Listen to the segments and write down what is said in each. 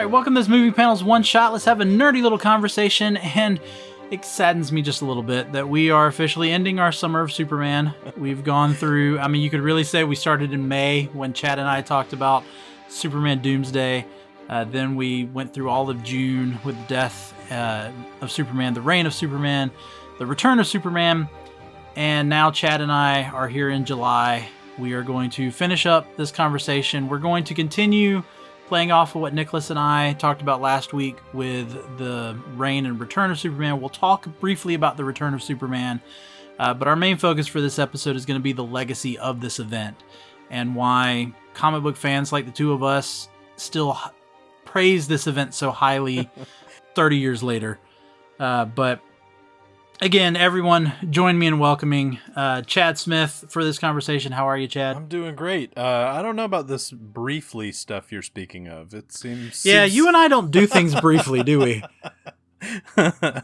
right, welcome to this Movie Panels One Shot. Let's have a nerdy little conversation, and it saddens me just a little bit that we are officially ending our summer of Superman. We've gone through, I mean, you could really say we started in May when Chad and I talked about Superman Doomsday. Then we went through all of June with the death of Superman, the reign of Superman, the return of Superman, and now Chad and I are here in July. We are going to finish up this conversation. We're going to continue playing off of what Nicholas and I talked about last week with the reign and return of Superman. We'll talk briefly about the return of Superman, but our main focus for this episode is going to be the legacy of this event and why comic book fans like the two of us still praise this event so highly 30 years later. But again, everyone, join me in welcoming Chad Smith for this conversation. How are you, Chad? I'm doing great. I don't know about this briefly stuff you're speaking of. It seems... Yeah, you and I don't do things briefly, do we?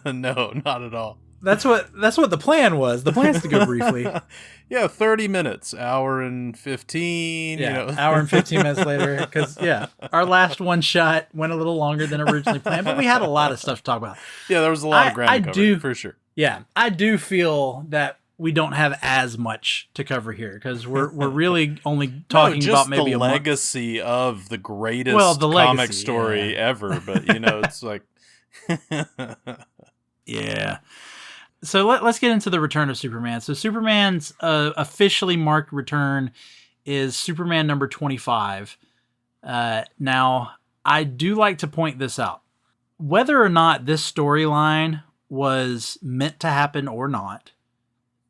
No, not at all. That's what the plan was. The plan is to go briefly. Yeah, 30 minutes, hour and 15. Yeah, hour and 15 minutes later. Because, yeah, our last one shot went a little longer than originally planned, but we had a lot of stuff to talk about. Yeah, there was a lot of ground to cover, for sure. Yeah, I do feel that we don't have as much to cover here because we're really only talking about maybe the legacy of the greatest comic story ever. But it's like, yeah. So let's get into the return of Superman. So Superman's officially marked return is Superman number 25. Now, I do like to point this out. Whether or not this storyline was meant to happen or not,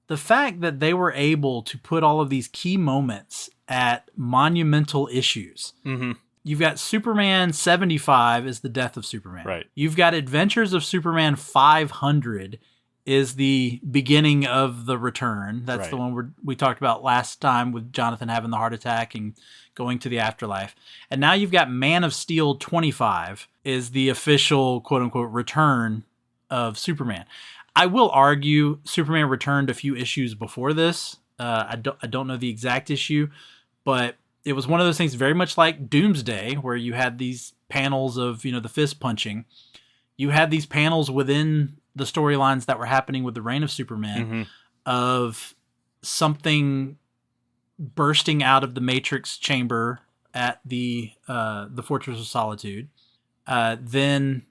the fact that they were able to put all of these key moments at monumental issues. Mm-hmm. You've got Superman 75 is the death of Superman. Right. You've got Adventures of Superman 500 is the beginning of the return. That's the one we talked about last time with Jonathan having the heart attack and going to the afterlife. And now you've got Man of Steel 25 is the official quote-unquote return of Superman. I will argue Superman returned a few issues before this. I don't know the exact issue, but it was one of those things very much like Doomsday, where you had these panels of, the fist punching. You had these panels within the storylines that were happening with the reign of Superman of something bursting out of the Matrix chamber at the Fortress of Solitude. Then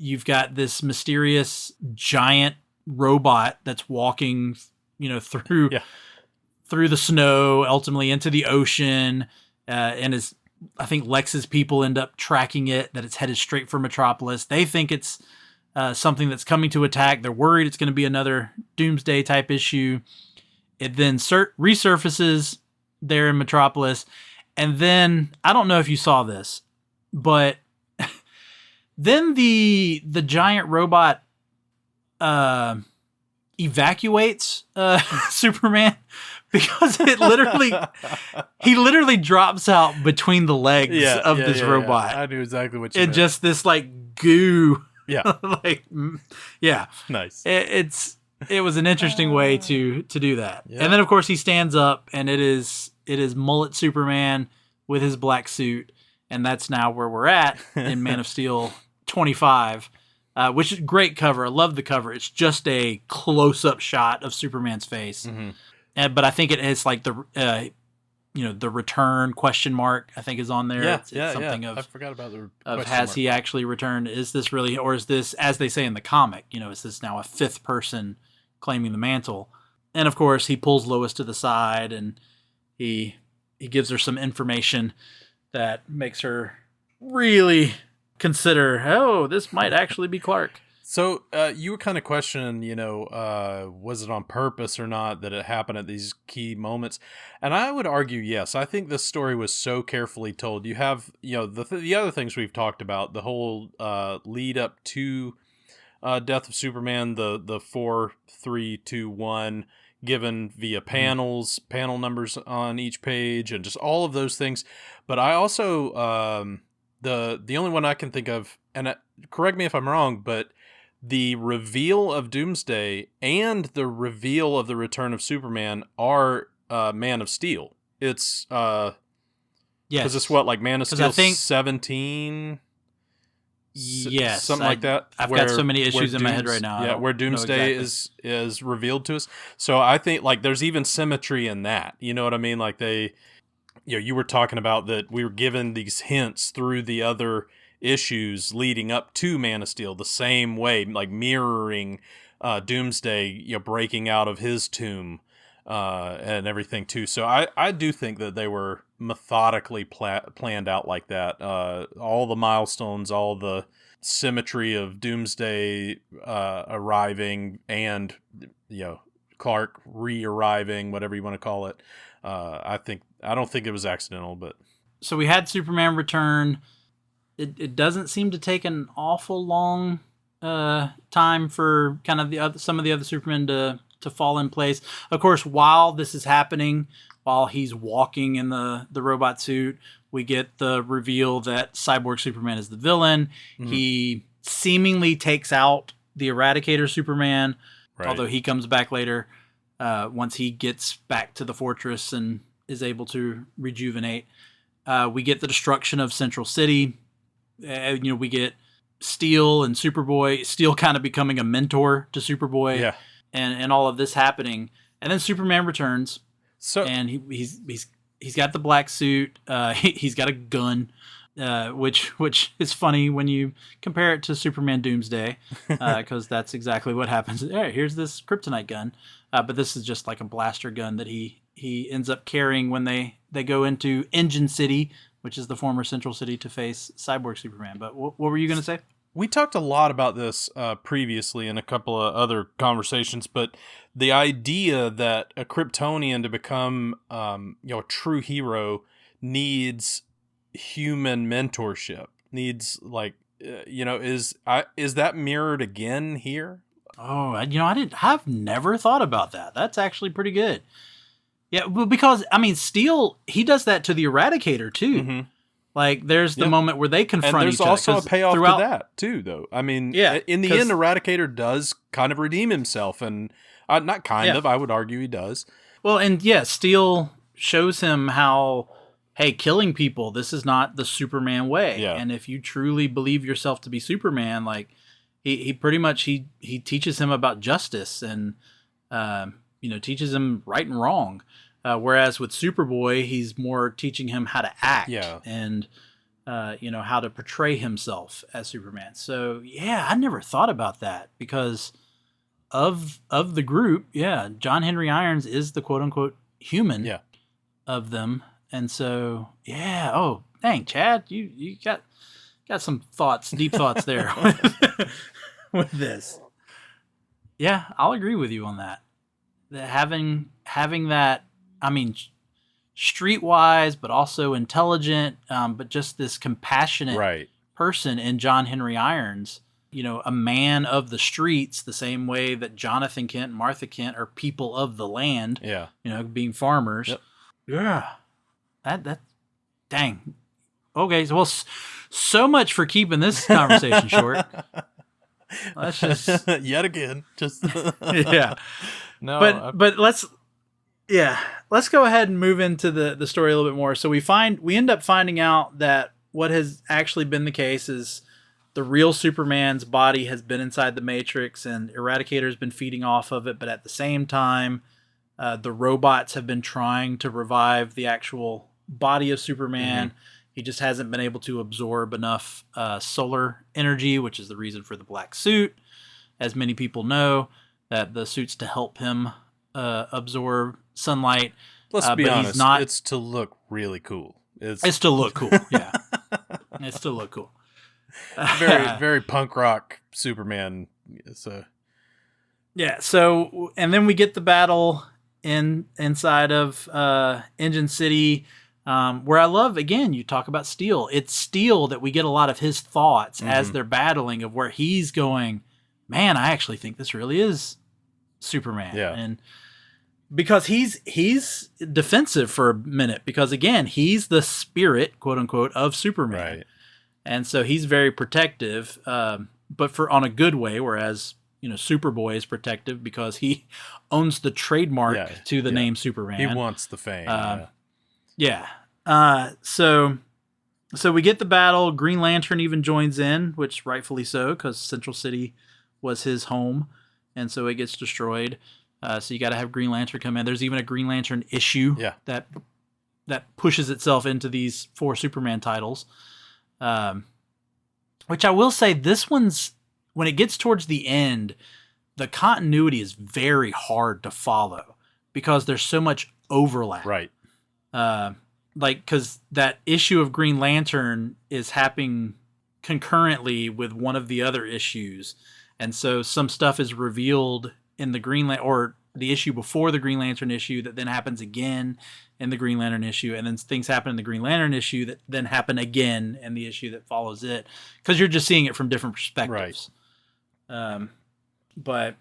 you've got this mysterious giant robot that's walking, through the snow, ultimately into the ocean, and I think Lex's people end up tracking it, that it's headed straight for Metropolis. They think it's something that's coming to attack. They're worried it's going to be another Doomsday type issue. It then resurfaces there in Metropolis. And then, I don't know if you saw this, but then the giant robot evacuates Superman because he literally drops out between the legs of this robot. I knew exactly what you meant. And just this goo. Yeah. Nice. It was an interesting way to do that. Yeah. And then of course he stands up and it is mullet Superman with his black suit. And that's now where we're at in Man of Steel 25, which is a great cover. I love the cover. It's just a close-up shot of Superman's face. Mm-hmm. But I think it is like the return question mark, I think, is on there. It's something of, I forgot about the of has mark. He actually returned? Is this really, or is this, as they say in the comic, is this now a fifth person claiming the mantle? And of course, he pulls Lois to the side and he gives her some information that makes her really consider, this might actually be Clark. So you were kind of questioning, was it on purpose or not that it happened at these key moments? And I would argue, yes. I think this story was so carefully told. You have, the other things we've talked about, the whole lead up to Death of Superman, the 4, 3, 2, 1, given via panels, panel numbers on each page, and just all of those things. But I also, the only one I can think of, and correct me if I'm wrong, but the reveal of Doomsday and the reveal of the return of Superman are Man of Steel. It's because it's what, like Man of Steel 17? Yes, something like that. I've got so many issues in my head right now. Yeah, where Doomsday is revealed to us. So I think like there's even symmetry in that. You know what I mean? Like they, you were talking about that we were given these hints through the other issues leading up to Man of Steel the same way, like mirroring Doomsday, breaking out of his tomb and everything too. So I do think that they were methodically planned out like that. All the milestones, all the symmetry of Doomsday arriving and Clark re-arriving, whatever you want to call it. I don't think it was accidental, but so we had Superman return. It doesn't seem to take an awful long time for kind of some of the other Supermen to fall in place. Of course, while this is happening, while he's walking in the robot suit, we get the reveal that Cyborg Superman is the villain. Mm-hmm. He seemingly takes out the Eradicator Superman, right, although he comes back later once he gets back to the fortress and is able to rejuvenate. We get the destruction of Central City. We get Steel and Superboy. Steel kind of becoming a mentor to Superboy. Yeah. And all of this happening, and then Superman returns. And he's got the black suit. He's got a gun, which is funny when you compare it to Superman Doomsday, because that's exactly what happens. Hey, here's this kryptonite gun, but this is just like a blaster gun that he ends up carrying when they go into Engine City, which is the former Central City, to face Cyborg Superman. But what were you going to say? We talked a lot about this previously in a couple of other conversations, but the idea that a Kryptonian to become a true hero needs human mentorship, needs is that mirrored again here? Oh, I've never thought about that. That's actually pretty good. Yeah, well, because Steel, he does that to the Eradicator too. Mm-hmm. Like, there's the moment where they confront each other. And there's also a payoff to that, too, though. I mean, in the end, Eradicator does kind of redeem himself. And not kind of, I would argue he does. Well, and Steel shows him how, hey, killing people, this is not the Superman way. Yeah. And if you truly believe yourself to be Superman, like, he pretty much, he teaches him about justice and, teaches him right and wrong. Whereas with Superboy, he's more teaching him how to act and, how to portray himself as Superman. So, I never thought about that because of the group. Yeah, John Henry Irons is the quote-unquote human of them. And so, oh, dang, Chad, you got some thoughts, deep thoughts there with this. Yeah, I'll agree with you on that. Having that, streetwise, but also intelligent, but just this compassionate person in John Henry Irons, a man of the streets, the same way that Jonathan Kent and Martha Kent are people of the land, being farmers. Yep. Yeah. That, dang. Okay, so much for keeping this conversation short. Let's just... Yet again. Just... yeah. No, but let's go ahead and move into the story a little bit more. So we end up finding out that what has actually been the case is the real Superman's body has been inside the Matrix and Eradicator's been feeding off of it. But at the same time, the robots have been trying to revive the actual body of Superman. Mm-hmm. He just hasn't been able to absorb enough solar energy, which is the reason for the black suit. As many people know, that the suit's to help him absorb sunlight. Let's be honest, it's to look really cool. It's to look cool, yeah. It's to look cool. Very, very punk rock Superman. Yeah, so, and then we get the battle inside of Engine City, where I love, again, you talk about Steel. It's Steel that we get a lot of his thoughts as they're battling, of where he's going, man, I actually think this really is Superman. Yeah. And because he's defensive for a minute, because again, he's the spirit, quote unquote, of Superman. Right. And so he's very protective, but on a good way, whereas, Superboy is protective because he owns the trademark to the name Superman. He wants the fame. So So we get the battle. Green Lantern even joins in, which rightfully so, because Central City was his home, and so it gets destroyed. So you got to have Green Lantern come in. There's even a Green Lantern issue that pushes itself into these 4 Superman titles. Which I will say, this one's, when it gets towards the end, the continuity is very hard to follow because there's so much overlap. Right. Because that issue of Green Lantern is happening concurrently with one of the other issues. And so some stuff is revealed in the or the issue before the Green Lantern issue that then happens again in the Green Lantern issue. And then things happen in the Green Lantern issue that then happen again in the issue that follows it. Because you're just seeing it from different perspectives. Right. But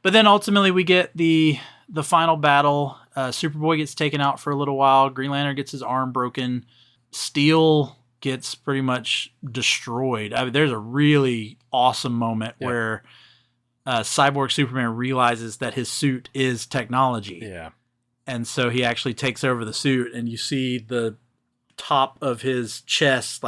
then ultimately we get the final battle. Superboy gets taken out for a little while. Green Lantern gets his arm broken. Steel gets pretty much destroyed. I mean, there's a really awesome moment where Cyborg Superman realizes that his suit is technology. Yeah. And so he actually takes over the suit, and you see the top of his chest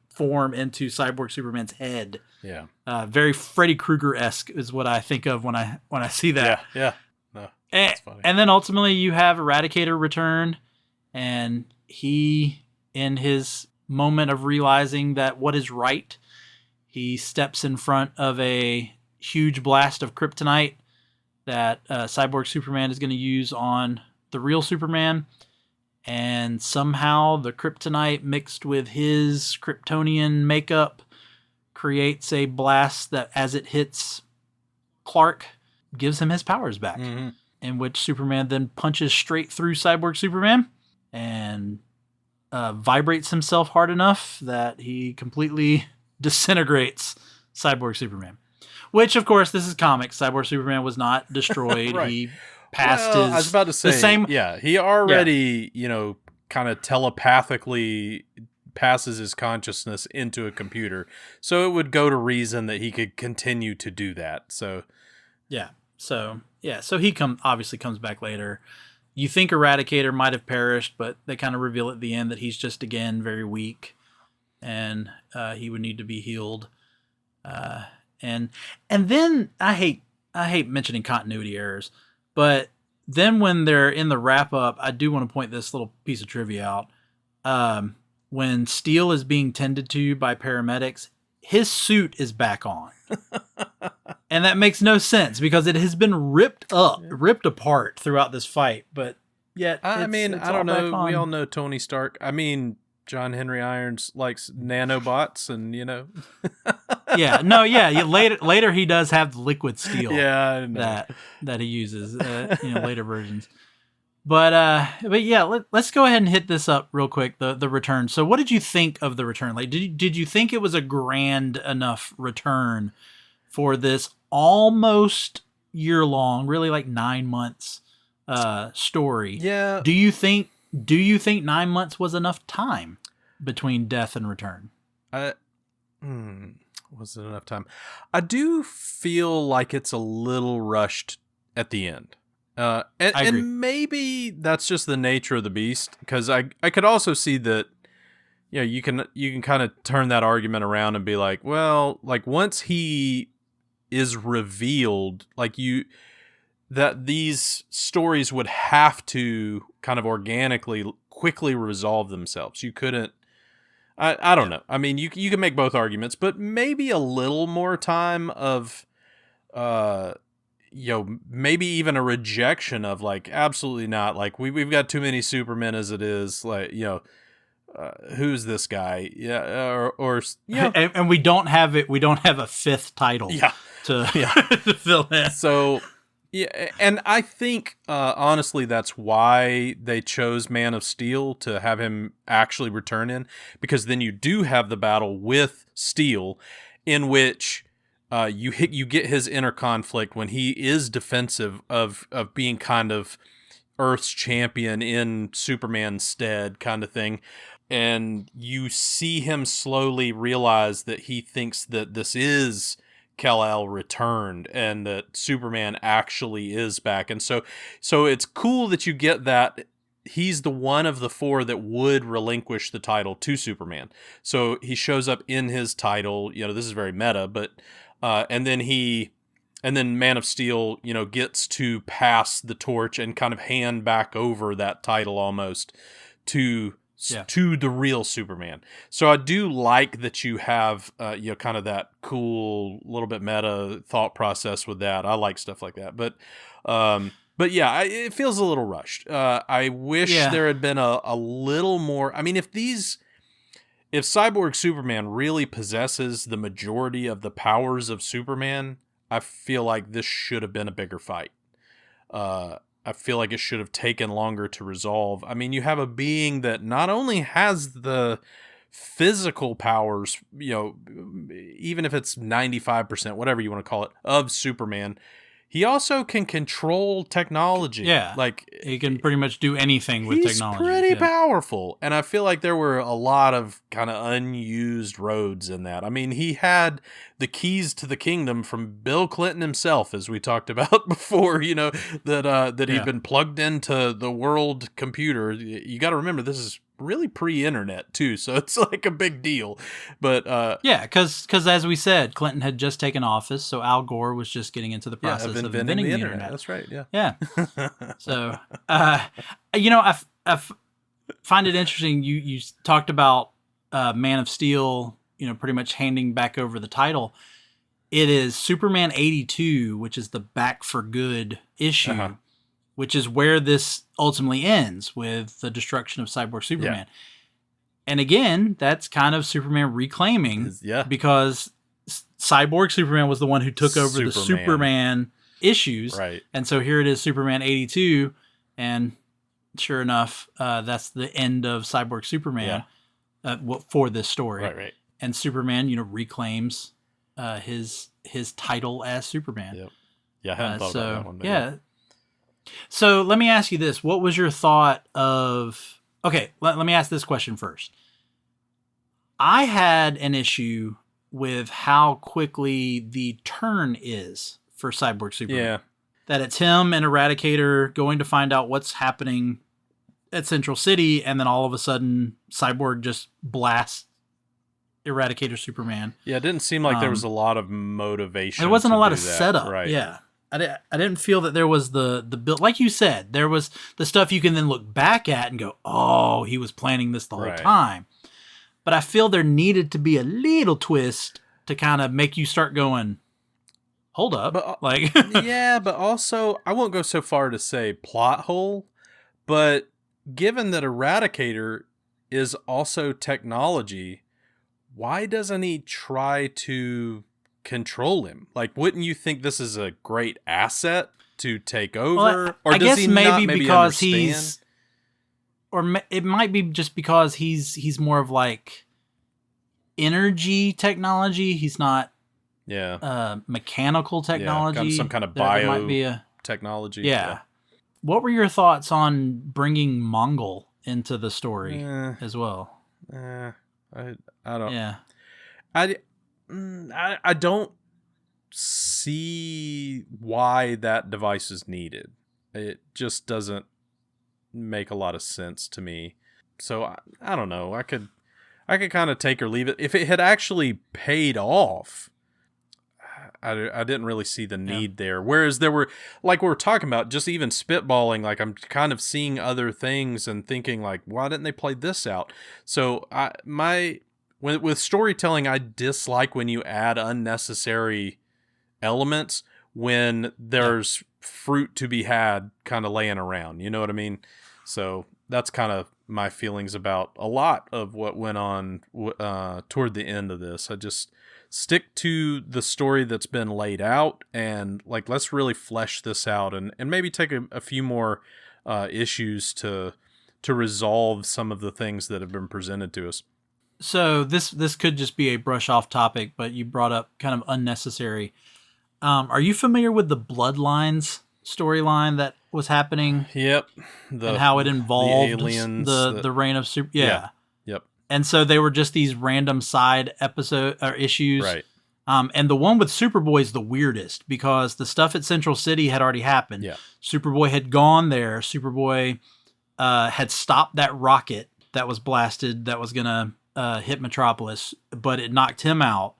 form into Cyborg Superman's head. Yeah. Very Freddy Krueger-esque is what I think of when I see that. Yeah. No, that's funny. And then ultimately you have Eradicator return, and he, in his moment of realizing that what is right, he steps in front of a huge blast of kryptonite that Cyborg Superman is going to use on the real Superman. And somehow the kryptonite mixed with his Kryptonian makeup creates a blast that, as it hits Clark, gives him his powers back. Mm-hmm. In which Superman then punches straight through Cyborg Superman and vibrates himself hard enough that he completely disintegrates Cyborg Superman. Which, of course, this is comics. Cyborg Superman was not destroyed. Right. He passed his... I was about to say, the same... Yeah, he already, kind of telepathically passes his consciousness into a computer. So it would go to reason that he could continue to do that. So... Yeah. So he obviously comes back later. You think Eradicator might have perished, but they kind of reveal at the end that he's just, again, very weak. And he would need to be healed. And then I hate mentioning continuity errors, but then when they're in the wrap up, I do want to point this little piece of trivia out. When Steel is being tended to by paramedics, his suit is back on. And that makes no sense because it has been ripped apart throughout this fight, but yet I don't know. We all know Tony Stark. I mean, John Henry Irons likes nanobots, and Later he does have the liquid steel. Yeah, that he uses. Later versions. But let's go ahead and hit this up real quick. The return. So, what did you think of the return? Like, did you think it was a grand enough return for this almost year long, really like 9 months story? Yeah. Do you think 9 months was enough time between death and return? Was it enough time? I do feel like it's a little rushed at the end. And maybe that's just the nature of the beast, because I could also see that you can kind of turn that argument around and be like, well, like once he is revealed, that these stories would have to kind of organically quickly resolve themselves. You couldn't. I don't know. I mean, you can make both arguments, but maybe a little more time of maybe even a rejection of like, absolutely not. Like we've got too many Supermen as it is. Like, who's this guy? Yeah. And we don't have it. We don't have a fifth title to fill in. So, yeah. And I think, honestly, that's why they chose Man of Steel to have him actually return in, because then you do have the battle with Steel in which, you get his inner conflict when he is defensive of being kind of Earth's champion in Superman's stead kind of thing. And you see him slowly realize that he thinks that this is Kal-El returned and that Superman actually is back. And so it's cool that you get that he's the one of the four that would relinquish the title to Superman. So he shows up in his title. This is very meta, but and then Man of Steel, gets to pass the torch and kind of hand back over that title almost to the real Superman. So I do like that you have kind of that cool little bit meta thought process with that. I like stuff like that, but yeah, it feels a little rushed. I wish there had been a little more. I mean, if Cyborg Superman really possesses the majority of the powers of Superman, I feel like this should have been a bigger fight. I feel like it should have taken longer to resolve. I mean, you have a being that not only has the physical powers, even if it's 95%, whatever you want to call it, of Superman, he also can control technology. Yeah, like he can pretty much do anything with technology. He's pretty powerful, and I feel like there were a lot of kind of unused roads in that. I mean, he had the keys to the kingdom from Bill Clinton himself, as we talked about before. That he'd been plugged into the world computer. You got to remember, this is really pre-internet too, so it's like a big deal. But because as we said, Clinton had just taken office, so Al Gore was just getting into the process of inventing the internet. That's right. Yeah. So I find it interesting. You talked about Man of Steel, pretty much handing back over the title. It is Superman 82, which is the Back for Good issue. Which is where this ultimately ends, with the destruction of Cyborg Superman. Yeah. And again, that's kind of Superman reclaiming, because Cyborg Superman was the one who took over the Superman issues. Right. And so here it is, Superman 82, and sure enough, that's the end of Cyborg Superman for this story. Right. And Superman, reclaims his title as Superman. Yep. Yeah, I hadn't thought about that one. Yeah. So let me ask you this. What was your thought of... Okay, let me ask this question first. I had an issue with how quickly the turn is for Cyborg Superman. Yeah. That it's him and Eradicator going to find out what's happening at Central City, and then all of a sudden Cyborg just blasts Eradicator Superman. Yeah, it didn't seem like there was a lot of motivation. There wasn't a lot of that. setup. Right. Yeah. I didn't feel that there was the build, like you said, there was the stuff you can then look back at and go, oh, he was planning this the whole time. But I feel there needed to be a little twist to kind of make you start going, hold up. But, yeah, but also, I won't go so far to say plot hole, but given that Eradicator is also technology, why doesn't he try to control him? Like, wouldn't you think this is a great asset to take over? Well, or I does guess he maybe not because understand? he's, or it might be just because he's more of like energy technology. He's not mechanical technology. Some kind of bio might be technology. Yeah. What were your thoughts on bringing Mongol into the story as well? I don't. Yeah. I don't see why that device is needed. It just doesn't make a lot of sense to me. So I don't know. I could kind of take or leave it. If it had actually paid off, I didn't really see the need there. Whereas there were, like we were talking about, just even spitballing, like I'm kind of seeing other things and thinking like, why didn't they play this out? So with storytelling, I dislike when you add unnecessary elements when there's fruit to be had kind of laying around. You know what I mean? So that's kind of my feelings about a lot of what went on toward the end of this. I just stick to the story that's been laid out and like, let's really flesh this out and maybe take a few more issues to resolve some of the things that have been presented to us. So this could just be a brush off topic, but you brought up kind of unnecessary. Are you familiar with the Bloodlines storyline that was happening? Yep. And how it involved the aliens, the reign of Super. Yeah. Yep. And so they were just these random side episode or issues. Right. And the one with Superboy is the weirdest because the stuff at Central City had already happened. Yeah. Superboy had gone there. Superboy had stopped that rocket that was blasted that was going to hit Metropolis, but it knocked him out.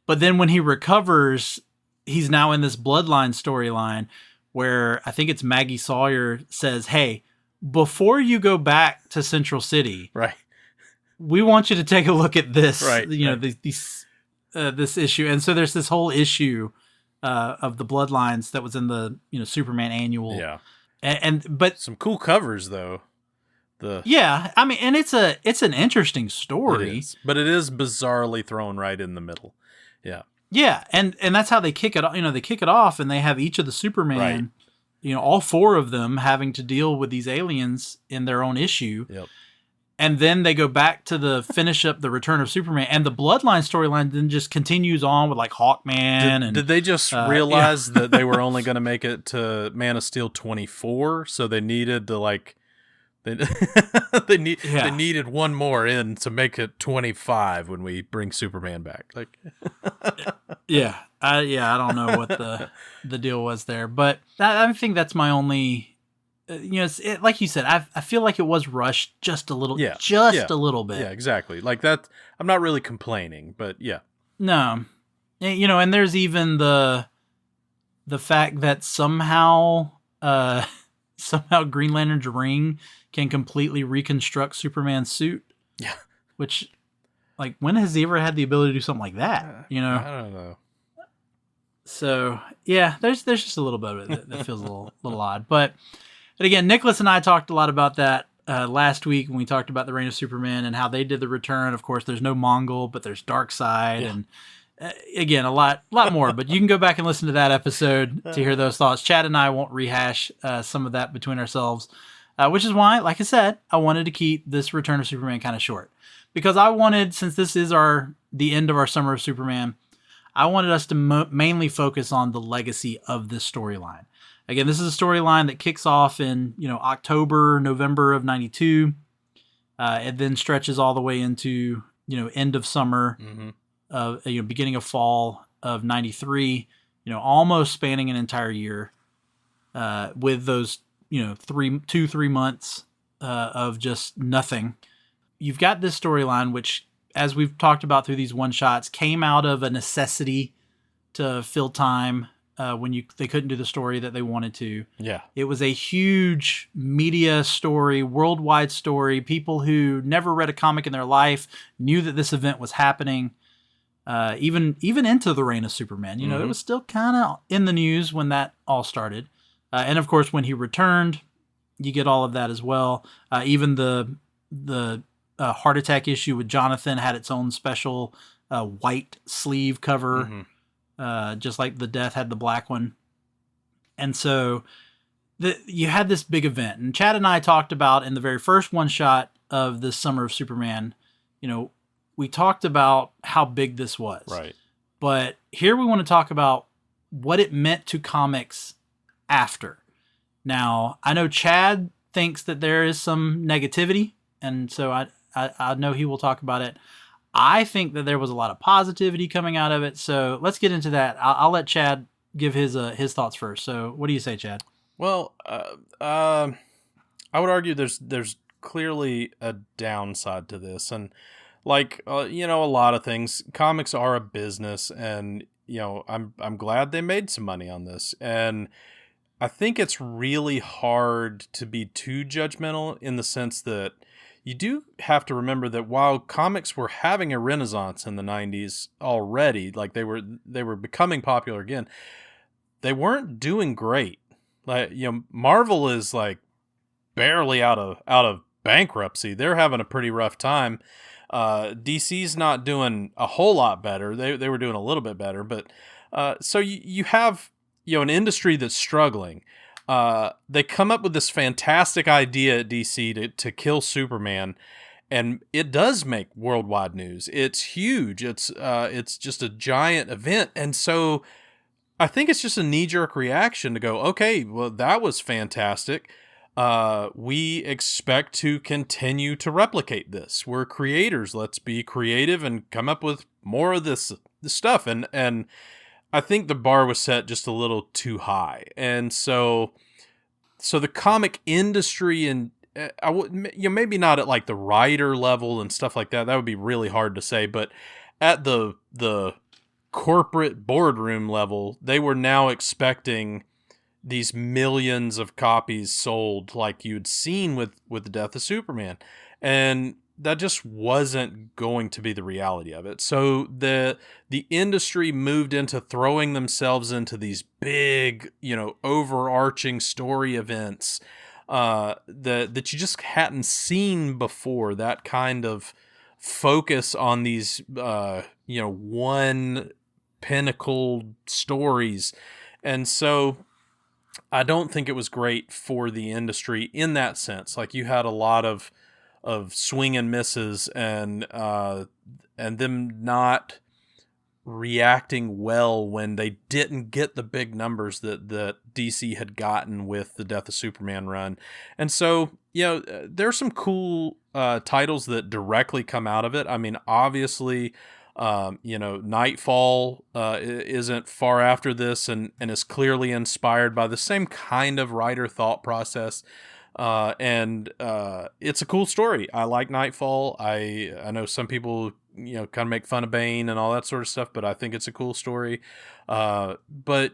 But then when he recovers, he's now in this bloodline storyline where I think it's Maggie Sawyer says, hey, before you go back to Central City, right, we want you to take a look at this, right, this issue. And so there's this whole issue of the bloodlines that was in the Superman annual. Yeah, but some cool covers though. I mean, and it's an interesting story, but it is bizarrely thrown right in the middle. Yeah. Yeah, and that's how they kick it. They kick it off, and they have each of the Superman, all four of them having to deal with these aliens in their own issue. Yep. And then they go back to finish up the Return of Superman, and the Bloodline storyline then just continues on with like Hawkman. Did they just realize that they were only going to make it to Man of Steel 24, so they needed to they needed one more in to make it 25 when we bring Superman back. Like, I don't know what the deal was there, but I think that's my only. Like you said, I feel like it was rushed just a little, a little bit. Yeah, exactly. Like that. I'm not really complaining, but yeah. No, and there's even the fact that somehow Green Lantern's ring can completely reconstruct Superman's suit. Yeah. Which, like, when has he ever had the ability to do something like that? I don't know. So yeah, there's just a little bit of it that feels a little odd, but again, Nicholas and I talked a lot about that last week when we talked about the Reign of Superman and how they did the return. Of course, there's no Mongol, but there's Darkseid, and again, a lot more. But you can go back and listen to that episode to hear those thoughts. Chad and I won't rehash some of that between ourselves, which is why, like I said, I wanted to keep this Return of Superman kind of short, because I wanted, since this is the end of our Summer of Superman, I wanted us to mainly focus on the legacy of this storyline. Again, this is a storyline that kicks off in October, November of '92. It then stretches all the way into end of summer, beginning of fall of '93. Almost spanning an entire year, with those 3 months of just nothing. You've got this storyline, which, as we've talked about through these one shots, came out of a necessity to fill time. When they couldn't do the story that they wanted to. Yeah. It was a huge media story, worldwide story. People who never read a comic in their life knew that this event was happening. Even into the Reign of Superman. It was still kind of in the news when that all started. And of course, when he returned, you get all of that as well. Even the heart attack issue with Jonathan had its own special white sleeve cover. Mm-hmm. Just like the Death had the black one. And so you had this big event. And Chad and I talked about in the very first one shot of this Summer of Superman, we talked about how big this was. Right. But here we want to talk about what it meant to comics after. Now, I know Chad thinks that there is some negativity, and so I know he will talk about it. I think that there was a lot of positivity coming out of it, so let's get into that. I'll let Chad give his thoughts first. So, what do you say, Chad? Well, I would argue there's clearly a downside to this, and like a lot of things, comics are a business, and I'm glad they made some money on this, and I think it's really hard to be too judgmental in the sense that you do have to remember that while comics were having a renaissance in the 90s already, like they were becoming popular again, they weren't doing great. Like, Marvel is like barely out of bankruptcy. They're having a pretty rough time. DC's not doing a whole lot better. They were doing a little bit better, but so you have an industry that's struggling. They come up with this fantastic idea at DC to kill Superman, and it does make worldwide news. It's huge. It's just a giant event, and so I think it's just a knee-jerk reaction to go, okay, well, that was fantastic. We expect to continue to replicate this. We're creators. Let's be creative and come up with more of this stuff. And I think the bar was set just a little too high. And so the comic industry and I would, maybe not at like the writer level and stuff like that. That would be really hard to say, but at the corporate boardroom level, they were now expecting these millions of copies sold like you'd seen with the death of Superman. And that just wasn't going to be the reality of it. So the industry moved into throwing themselves into these big, overarching story events that you just hadn't seen before. That kind of focus on these one pinnacle stories. And so I don't think it was great for the industry in that sense. Like, you had a lot of swing and misses, and them not reacting well when they didn't get the big numbers that DC had gotten with the Death of Superman run. And so, there's some cool titles that directly come out of it. I mean, obviously, Nightfall isn't far after this, and is clearly inspired by the same kind of writer thought process. And it's a cool story. I like Nightfall. I know some people, kind of make fun of Bane and all that sort of stuff, but I think it's a cool story. But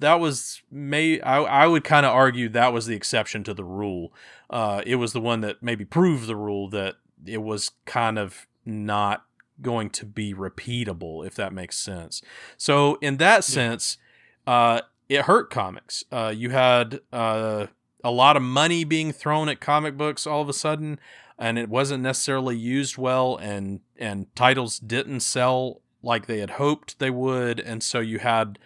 that was I would kind of argue that was the exception to the rule. It was the one that maybe proved the rule, that it was kind of not going to be repeatable, if that makes sense. So in that sense, it hurt comics. You had a lot of money being thrown at comic books all of a sudden, and it wasn't necessarily used well, and titles didn't sell like they had hoped they would. And so you had,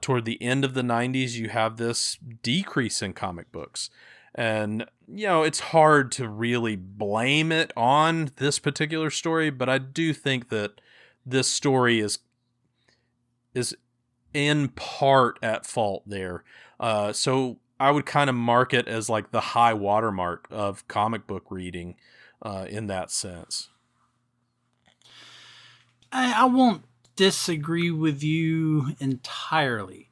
toward the end of the 90s, you have this decrease in comic books. And, it's hard to really blame it on this particular story, but I do think that this story is in part at fault there. So I would kind of mark it as like the high watermark of comic book reading, in that sense. I won't disagree with you entirely,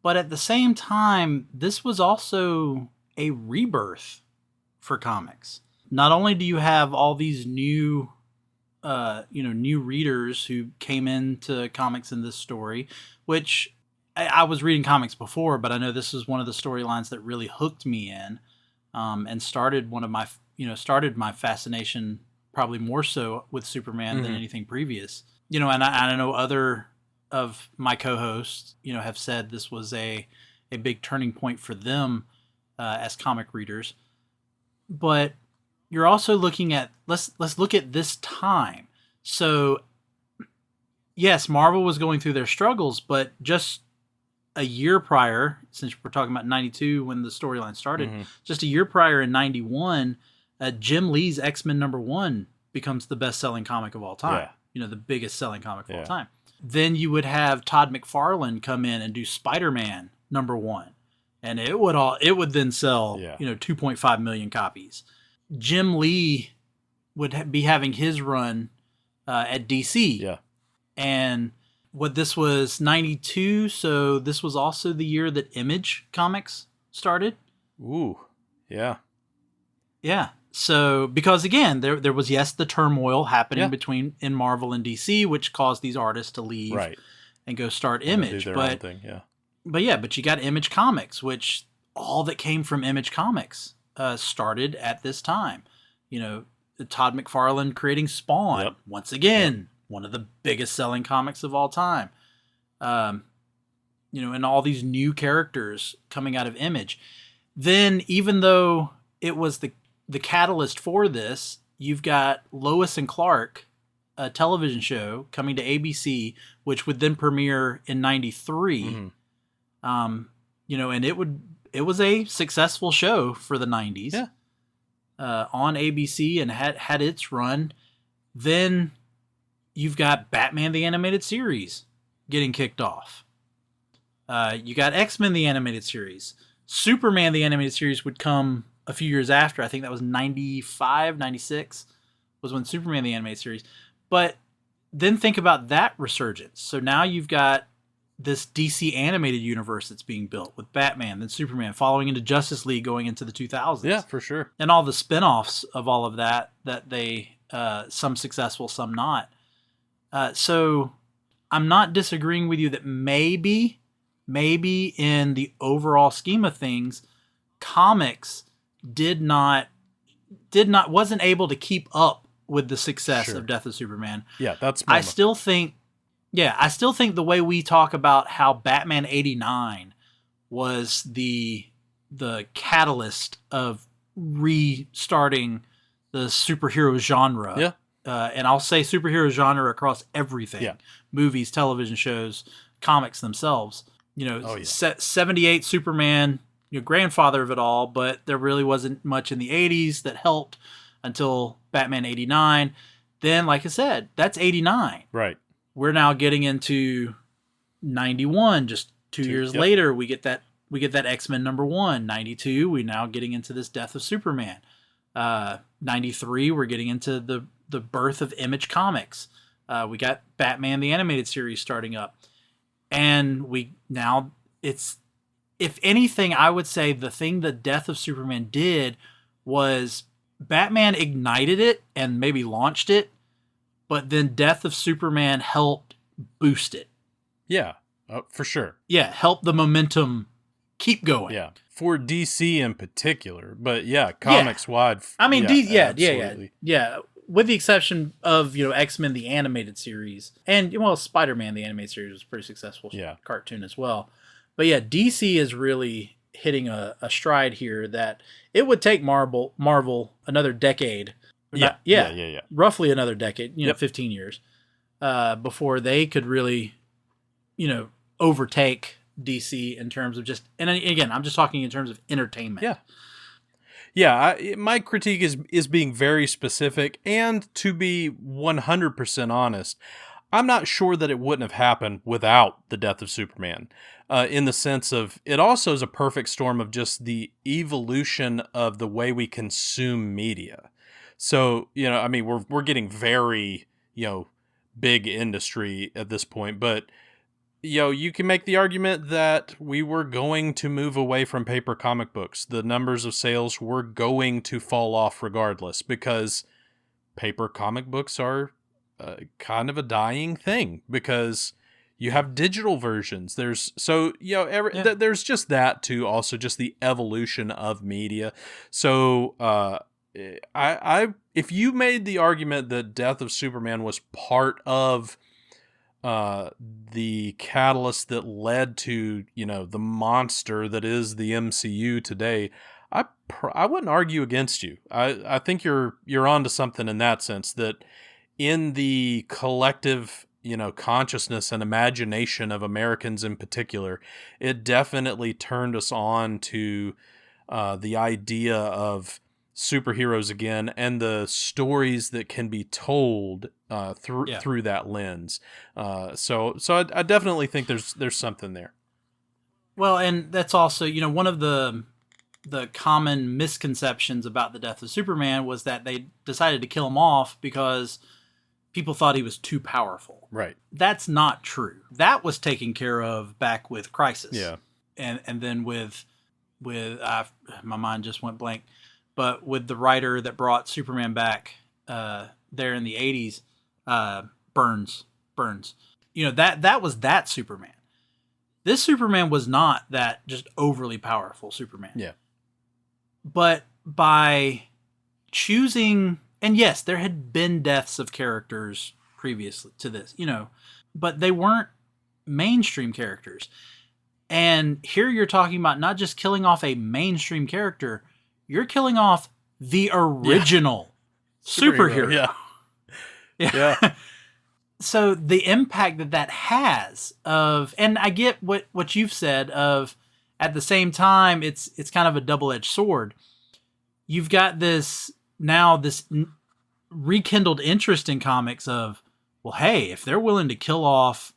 but at the same time, this was also a rebirth for comics. Not only do you have all these new readers who came into comics in this story, which I was reading comics before, but I know this is one of the storylines that really hooked me in, and started my fascination, probably more so with Superman than anything previous. And I know other of my co-hosts, have said this was a big turning point for them as comic readers. But you're also looking at, let's look at this time. So yes, Marvel was going through their struggles, but just a year prior, since we're talking about 92 when the storyline started, just a year prior in 91, Jim Lee's X-Men #1 becomes the best-selling comic of all time. Yeah. The biggest selling comic of all time. Then you would have Todd McFarlane come in and do Spider-Man #1. And it would then sell, 2.5 million copies. Jim Lee would be having his run at DC. Yeah. And this was 92, so this was also the year that Image Comics started. Ooh, yeah. Yeah. So, because again, there was, the turmoil happening between in Marvel and DC, which caused these artists to leave and go start Image. Do their own thing, yeah. But you got Image Comics, which all that came from Image Comics started at this time. Todd McFarlane creating Spawn, once again, one of the biggest selling comics of all time. And all these new characters coming out of Image. Then, even though it was the catalyst for this, you've got Lois and Clark, a television show coming to ABC, which would then premiere in 93. And it was a successful show for the 90s. Yeah. On ABC, and had its run. Then you've got Batman the Animated Series getting kicked off. You got X-Men the Animated Series. Superman the Animated Series would come a few years after. I think that was 95, 96 was when Superman the Animated Series. But then think about that resurgence. So now you've got this DC animated universe that's being built with Batman, then Superman, following into Justice League, going into the 2000s. Yeah, for sure. And all the spin-offs of all of that they, some successful, some not. So I'm not disagreeing with you that maybe in the overall scheme of things, comics wasn't able to keep up with the success of Death of Superman. Yeah, that's I still think the way we talk about how Batman 89 was the catalyst of restarting the superhero genre. Yeah. And I'll say superhero genre across everything. Yeah. Movies, television shows, comics themselves. 78 Superman, grandfather of it all, but there really wasn't much in the 80s that helped until Batman 89. Then, like I said, that's 89. Right. We're now getting into 91. Just two years later, we get that X-Men #1. 92, we're now getting into this Death of Superman. 93, we're getting into the birth of Image Comics. We got Batman the Animated Series starting up. And if anything, I would say the thing the Death of Superman did was Batman ignited it and maybe launched it, but then Death of Superman helped boost it. Yeah, for sure. Yeah, help the momentum keep going. Yeah, for DC in particular, but comics wide. I mean, yeah. With the exception of X-Men the Animated Series, and Spider-Man the Animated Series was a pretty successful cartoon as well. But yeah, DC is really hitting a stride here that it would take Marvel another decade. Roughly another decade, 15 years, before they could really, overtake DC in terms of just, and again, I'm just talking in terms of entertainment. Yeah. Yeah, my critique is being very specific, and to be 100% honest, I'm not sure that it wouldn't have happened without the Death of Superman, in the sense of it also is a perfect storm of just the evolution of the way we consume media. So, I mean, we're getting very, big industry at this point, but you can make the argument that we were going to move away from paper comic books. The numbers of sales were going to fall off regardless, because paper comic books are kind of a dying thing, because you have digital versions. There's there's just that too. Also, just the evolution of media. So if you made the argument that Death of Superman was part of the catalyst that led to the monster that is the MCU today, I wouldn't argue against you. I think you're onto something in that sense, that in the collective consciousness and imagination of Americans in particular, it definitely turned us on to the idea of superheroes again, and the stories that can be told through that lens. So I definitely think there's something there. Well, and that's also one of the common misconceptions about the Death of Superman was that they decided to kill him off because people thought he was too powerful. Right. That's not true. That was taken care of back with Crisis. Yeah. And then with my mind just went blank. But with the writer that brought Superman back there in the 80s, Burns, that was that Superman. This Superman was not that just overly powerful Superman. Yeah. But by choosing, and yes, there had been deaths of characters previously to this, but they weren't mainstream characters. And here you're talking about not just killing off a mainstream character, you're killing off the original superhero. Yeah. Yeah. So the impact that has and I get what you've said of, at the same time, it's kind of a double-edged sword. You've got this rekindled interest in comics of, well, hey, if they're willing to kill off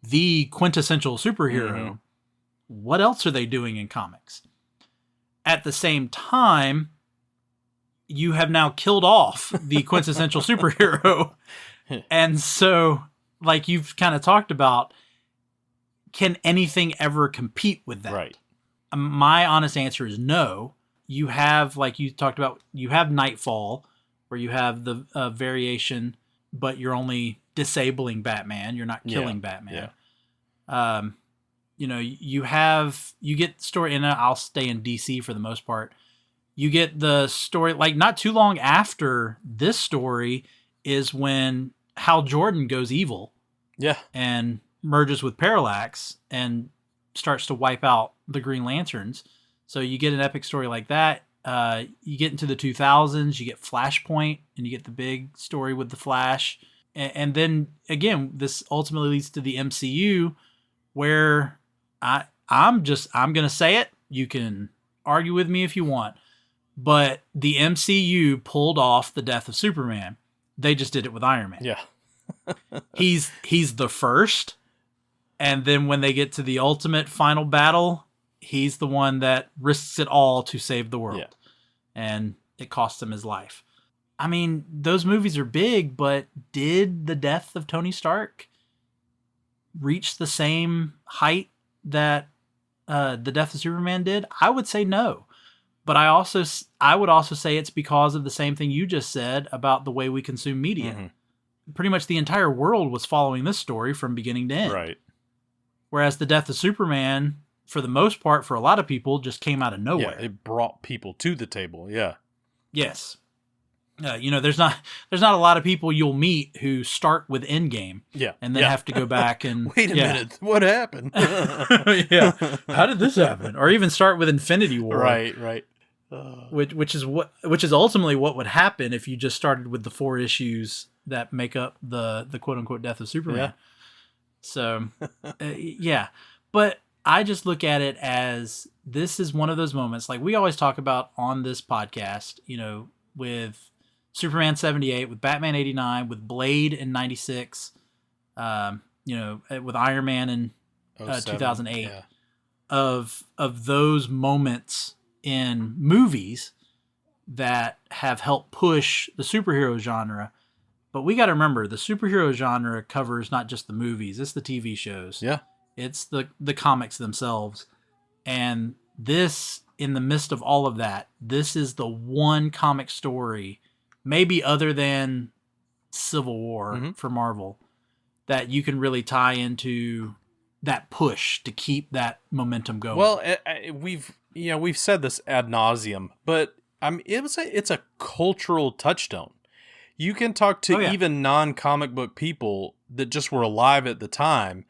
the quintessential superhero, what else are they doing in comics? At the same time, you have now killed off the quintessential superhero. And so, like you've kind of talked about, can anything ever compete with that? Right. My honest answer is no. You have, like you talked about, you have Nightfall, where you have the variation, but you're only disabling Batman. You're not killing Batman. Yeah. You get story, and I'll stay in DC for the most part. You get the story, like not too long after this story is when Hal Jordan goes evil. Yeah. And merges with Parallax and starts to wipe out the Green Lanterns. So you get an epic story like that. You get into the 2000s, you get Flashpoint, and you get the big story with the Flash. And then again, this ultimately leads to the MCU, where I'm going to say it. You can argue with me if you want, but the MCU pulled off the death of Superman. They just did it with Iron Man. Yeah. He's the first. And then when they get to the ultimate final battle, he's the one that risks it all to save the world. Yeah. And it costs him his life. I mean, those movies are big, but did the death of Tony Stark reach the same height that the death of Superman did? I would say no. But I would also say it's because of the same thing you just said about the way we consume media. Mm-hmm. Pretty much the entire world was following this story from beginning to end. Right. Whereas the death of Superman, for the most part, for a lot of people, just came out of nowhere. Yeah, it brought people to the table. Yeah. Yes. There's not a lot of people you'll meet who start with Endgame. Yeah. And then have to go back and wait a minute, what happened? Yeah. How did this happen? Or even start with Infinity War. Right. Which is ultimately what would happen if you just started with the 4 issues that make up the quote unquote death of Superman. Yeah. So, yeah. But I just look at it as this is one of those moments, like we always talk about on this podcast, with Superman 78, with Batman 89, with Blade in 96, with Iron Man in 2008, yeah. of those moments in movies that have helped push the superhero genre. But we got to remember, the superhero genre covers not just the movies, it's the TV shows. Yeah. It's the comics themselves. And this, in the midst of all of that, this is the one comic story, maybe other than Civil War for Marvel, that you can really tie into that push to keep that momentum going. Well, we've said this ad nauseum, but it's a cultural touchstone. You can talk to even non-comic book people that just were alive at the time,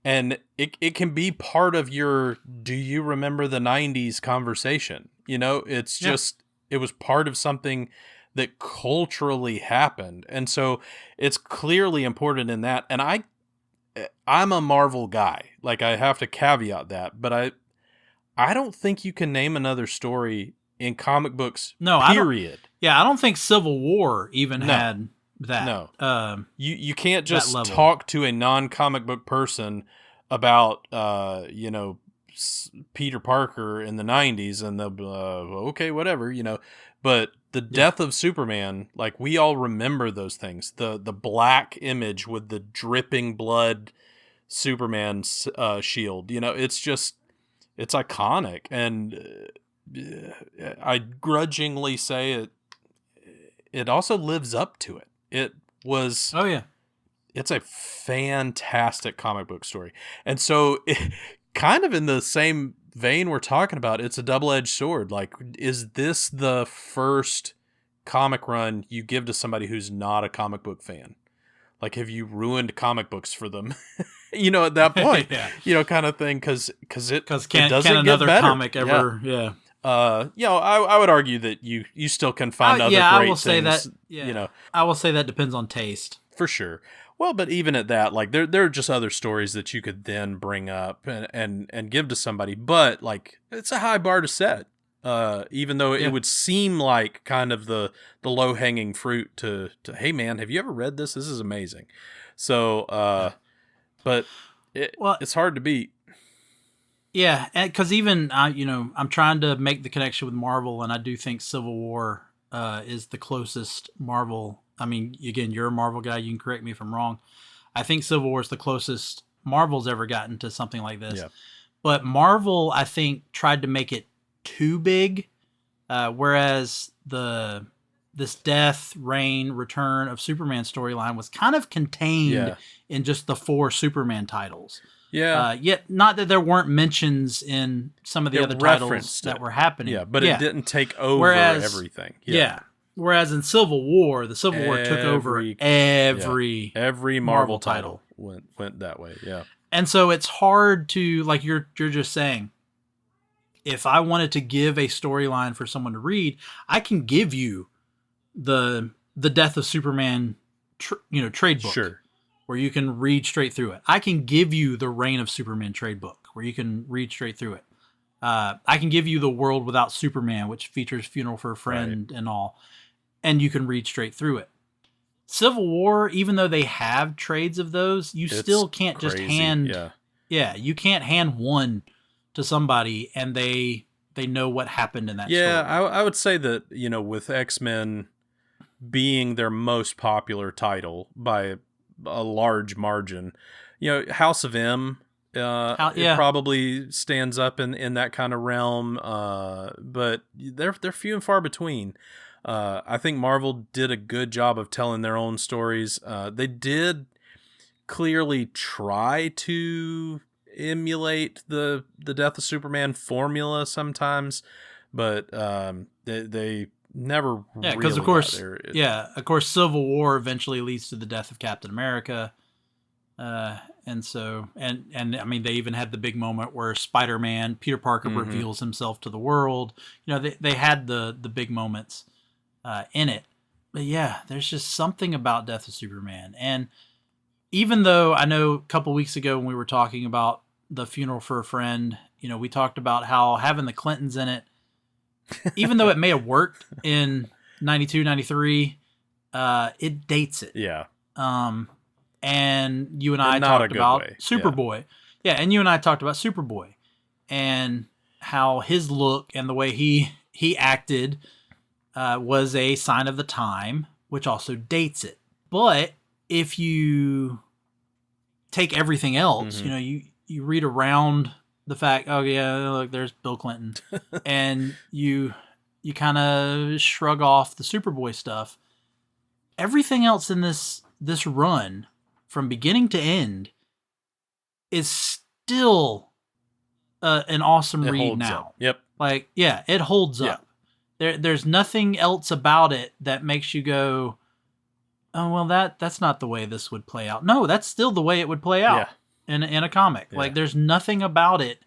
and it can be part of your "do you remember the 90s" conversation. It's just it was part of something that culturally happened, and so it's clearly important in that. And I'm a Marvel guy. Like, I have to caveat that, but I don't think you can name another story in comic books, period. I don't think Civil War even had that. No. You can't just talk to a non-comic book person about, Peter Parker in the 90s, and they'll be okay, whatever, But the death of Superman, like, we all remember those things. The black image with the dripping blood Superman's shield. It's iconic, and I grudgingly say it also lives up to it. It was it's a fantastic comic book story. And so kind of in the same vein we're talking about, it's a double-edged sword. Like, is this the first comic run you give to somebody who's not a comic book fan? Like, have you ruined comic books for them? At that point, kind of thing, because it doesn't can another get better. Comic ever, I would argue that you still can find other great I will things. Say that, I will say that depends on taste. For sure. Well, but even at that, like, there are just other stories that you could then bring up and give to somebody. But, like, it's a high bar to set. Even though it would seem like kind of the low-hanging fruit to hey, man, have you ever read this? This is amazing. So, but it's hard to beat. Yeah, because even, I'm trying to make the connection with Marvel, and I do think Civil War is the closest Marvel. I mean, again, you're a Marvel guy. You can correct me if I'm wrong. I think Civil War is the closest Marvel's ever gotten to something like this. Yeah. But Marvel, I think, tried to make it too big, whereas this death, reign, return of Superman storyline was kind of contained in just the 4 Superman titles. Yeah. Yet, not that there weren't mentions in some of the other titles that were happening. Yeah, but it didn't take over everything. Yeah. Whereas in Civil War, the Civil War took over every Marvel title went that way. Yeah. And so it's hard to, like you're just saying, if I wanted to give a storyline for someone to read, I can give you the Death of Superman trade book. Sure. Where you can read straight through it. I can give you the Reign of Superman trade book, where you can read straight through it. I can give you the World Without Superman, which features Funeral for a Friend and all, and you can read straight through it. Civil War, even though they have trades of those, it's still can't just hand. You can't hand one to somebody and they know what happened in that story. I would say that, with X-Men being their most popular title by a large margin, House of M it probably stands up in that kind of realm, but they're few and far between. I think Marvel did a good job of telling their own stories. They did clearly try to emulate the Death of Superman formula sometimes, but they never because of course Civil War eventually leads to the death of Captain America, and so and I mean they even had the big moment where Spider-Man Peter Parker reveals himself to the world. They had the big moments in it, but there's just something about Death of Superman. And even though I know a couple weeks ago when we were talking about the Funeral for a Friend, we talked about how having the Clintons in it, even though it may have worked in 92, 93, it dates it. Yeah. And you and I talked about Superboy. And you and I talked about Superboy and how his look and the way he acted was a sign of the time, which also dates it. But if you take everything else, you read around the fact, look, there's Bill Clinton, and you kind of shrug off the Superboy stuff. Everything else in this run, from beginning to end, is still an awesome read now. Up. Yep. It holds up. There's nothing else about it that makes you go, oh, well, that's not the way this would play out. No, that's still the way it would play out in a comic. Yeah. There's nothing about it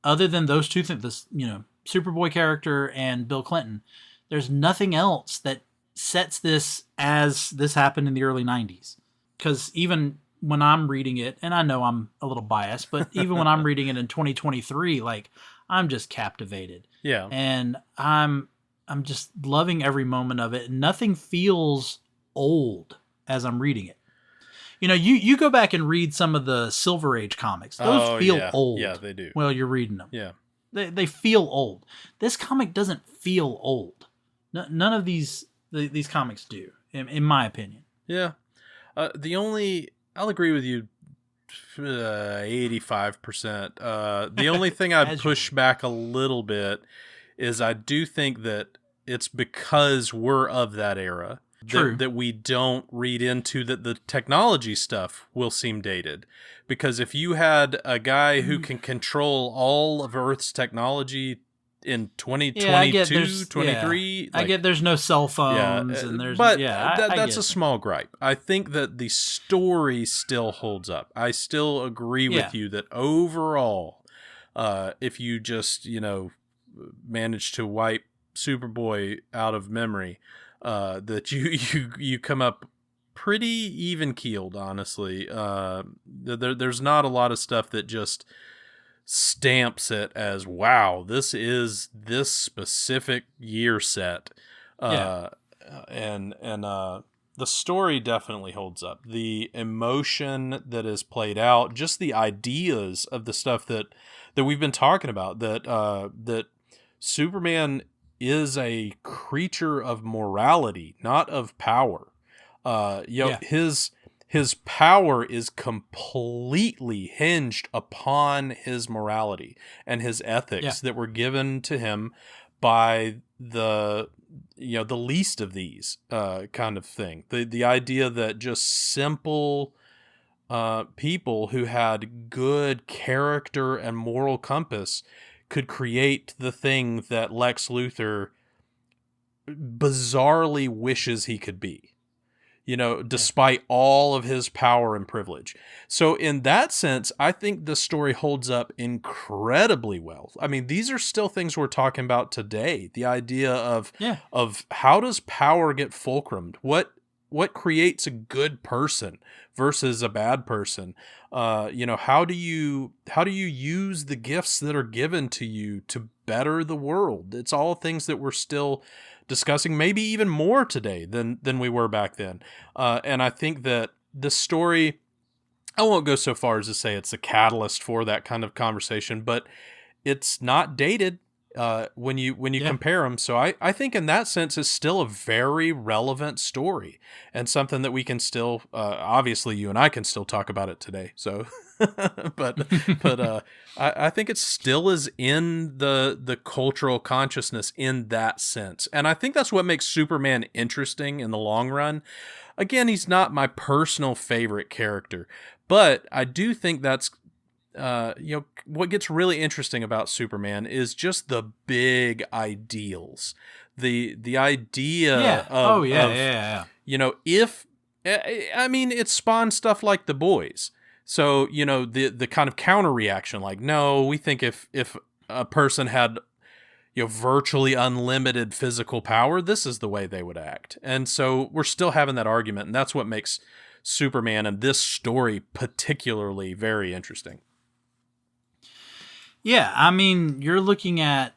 other than those two things, this, Superboy character and Bill Clinton. There's nothing else that sets this as this happened in the early 90s. Because even when I'm reading it, and I know I'm a little biased, but even when I'm reading it in 2023, I'm just captivated. Yeah. And I'm just loving every moment of it. Nothing feels old as I'm reading it. You go back and read some of the Silver Age comics. Those feel old. Yeah, they do. Well, you're reading them. Yeah. They feel old. This comic doesn't feel old. None of these comics do, in my opinion. Yeah. I'll agree with you 85%. The only thing I'd push back a little bit is I do think that it's because we're of that era that we don't read into that the technology stuff will seem dated. Because if you had a guy who can control all of Earth's technology in 2022, 23... I get there's no cell phones. And there's, that's a small gripe. I think that the story still holds up. I still agree with you that overall, if you just, manage to wipe Superboy out of memory, that you come up pretty even keeled, honestly. There's not a lot of stuff that just stamps it as, wow, this is this specific year set. And the story definitely holds up. The emotion that is played out, just the ideas of the stuff that we've been talking about, that Superman is a creature of morality, not of power. His his power is completely hinged upon his morality and his ethics that were given to him by the least of these kind of thing. The idea that just simple people who had good character and moral compass could create the thing that Lex Luthor bizarrely wishes he could be, despite all of his power and privilege. So in that sense, I think the story holds up incredibly well. I mean, these are still things we're talking about today. The idea of how does power get fulcrumed? What creates a good person versus a bad person? How do you use the gifts that are given to you to better the world? It's all things that we're still discussing, maybe even more today than we were back then. And I think that the story, I won't go so far as to say it's a catalyst for that kind of conversation, but it's not dated when you compare them. So I think in that sense, it's still a very relevant story and something that we can still, obviously you and I can still talk about it today. So, but I think it still is in the cultural consciousness in that sense. And I think that's what makes Superman interesting in the long run. Again, he's not my personal favorite character, but I do think that's, what gets really interesting about Superman is just the big ideals, the idea of, if, I mean, it spawned stuff like The Boys. So, the kind of counter reaction, like, no, we think if a person had, virtually unlimited physical power, this is the way they would act. And so we're still having that argument. And that's what makes Superman and this story particularly very interesting. Yeah, I mean, you're looking at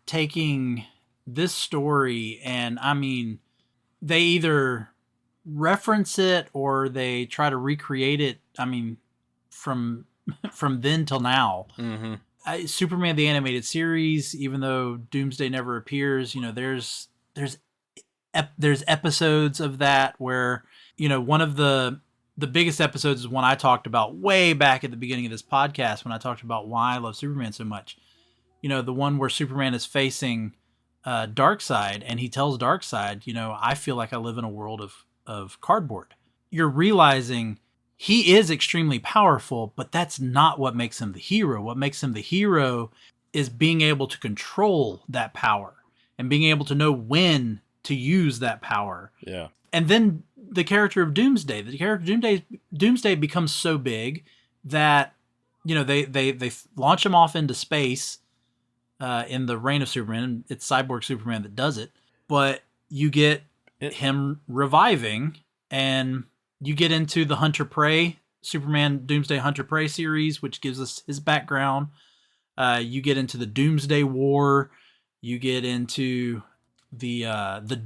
taking this story and, I mean, they either reference it or they try to recreate it, I mean, from then till now. Mm-hmm. Superman the Animated Series, even though Doomsday never appears, there's episodes of that where, one of the biggest episodes is one I talked about way back at the beginning of this podcast when I talked about why I love Superman so much. The one where Superman is facing Darkseid and he tells Darkseid, I feel like I live in a world of cardboard. You're realizing he is extremely powerful, but that's not what makes him the hero. What makes him the hero is being able to control that power and being able to know when to use that power. Yeah. And then the character of Doomsday. The character of Doomsday becomes so big that, they launch him off into space in the Reign of Superman. It's Cyborg Superman that does it. But you get him reviving, and you get into the Hunter-Prey, Superman Doomsday Hunter-Prey series, which gives us his background. You get into the Doomsday War. You get into the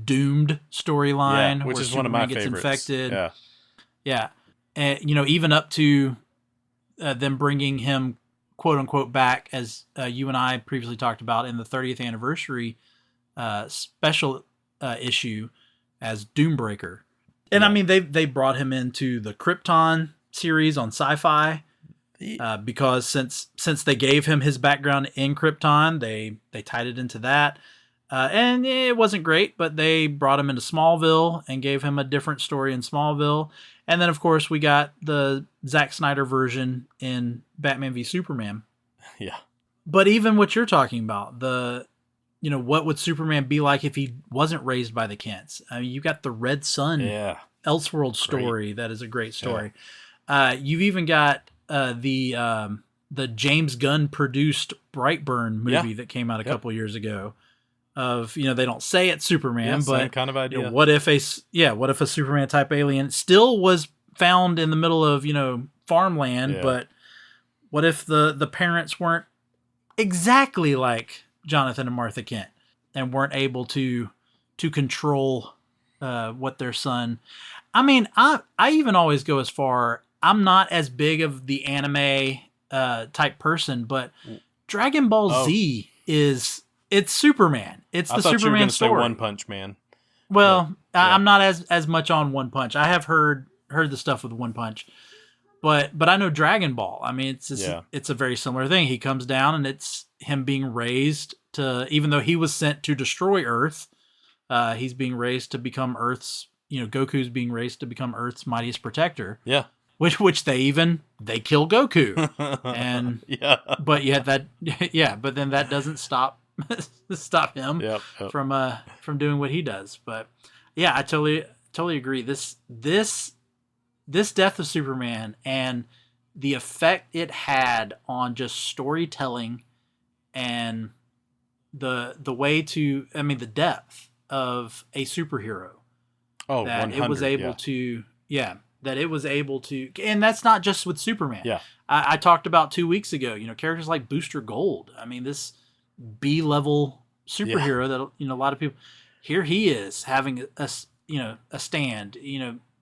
Doomed storyline, which where is Superman one of my gets favorites. Infected. Yeah, and even up to them bringing him quote unquote back, as you and I previously talked about in the 30th anniversary special issue as Doombreaker. And I mean, they brought him into the Krypton series on Sci-Fi because since they gave him his background in Krypton, they tied it into that. And it wasn't great, but they brought him into Smallville and gave him a different story in Smallville. And then, of course, we got the Zack Snyder version in Batman v Superman. Yeah. But even what you're talking about, what would Superman be like if he wasn't raised by the Kents? I mean, you got the Red Sun Elseworld story. That is a great story. Yeah. You've even got the James Gunn produced Brightburn movie that came out a couple years ago. Of they don't say it's Superman, but same kind of idea. What if a Superman type alien still was found in the middle of farmland, but what if the parents weren't exactly like Jonathan and Martha Kent and weren't able to control what their son? I mean, I even always go as far. I'm not as big of the anime type person, but Dragon Ball Z is. It's Superman. It's the Superman story. I thought you were going to say One Punch Man. Well, I'm not as much on One Punch. I have heard heard the stuff with One Punch, but I know Dragon Ball. I mean, it's a very similar thing. He comes down and it's him being raised to, even though he was sent to destroy Earth, he's being raised to become Earth's, Goku's being raised to become Earth's mightiest protector. Yeah. Which they kill Goku. And yeah. But yet but then that doesn't stop him from doing what he does. But yeah, I totally agree. This death of Superman and the effect it had on just storytelling and the way to, I mean, the depth of a superhero. Oh, that 100, it was able to, that it was able to, and that's not just with Superman. Yeah. I talked about 2 weeks ago, characters like Booster Gold. I mean, this B-level superhero that, a lot of people, here he is having a stand,